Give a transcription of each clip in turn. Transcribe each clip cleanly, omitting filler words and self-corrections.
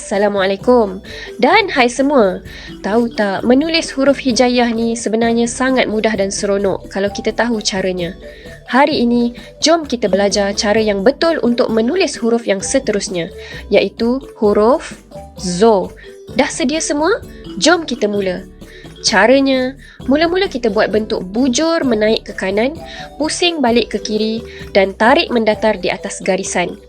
Assalamualaikum. Dan hai semua. Tahu tak, menulis huruf hijaiyah ni sebenarnya sangat mudah dan seronok kalau kita tahu caranya. Hari ini, jom kita belajar cara yang betul untuk menulis huruf yang seterusnya, iaitu huruf Zo. Dah sedia semua? Jom kita mula. Caranya, mula-mula kita buat bentuk bujur menaik ke kanan, pusing balik ke kiri dan tarik mendatar di atas garisan.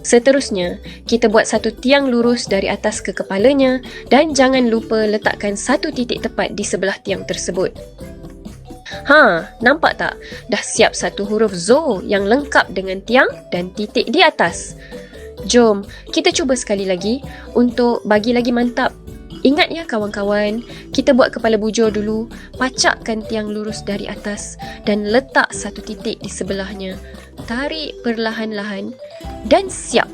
Seterusnya, kita buat satu tiang lurus dari atas ke kepalanya dan jangan lupa letakkan satu titik tepat di sebelah tiang tersebut. Nampak tak? Dah siap satu huruf Zo yang lengkap dengan tiang dan titik di atas. Jom, kita cuba sekali lagi untuk bagi lagi mantap. Ingat ya kawan-kawan, kita buat kepala bujur dulu, pacakkan tiang lurus dari atas dan letak satu titik di sebelahnya. Tarik perlahan-lahan dan siap.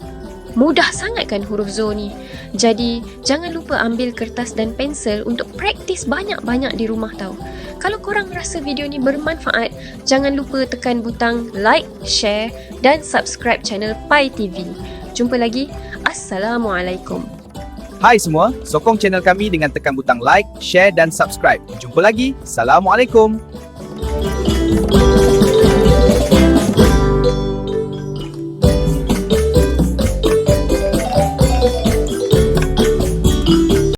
Mudah sangat kan huruf Zo ni? Jadi, jangan lupa ambil kertas dan pensel untuk praktis banyak-banyak di rumah tau. Kalau korang rasa video ni bermanfaat, jangan lupa tekan butang like, share dan subscribe channel Pai TV. Jumpa lagi. Assalamualaikum. Hai semua, sokong channel kami dengan tekan butang like, share dan subscribe. Jumpa lagi. Assalamualaikum.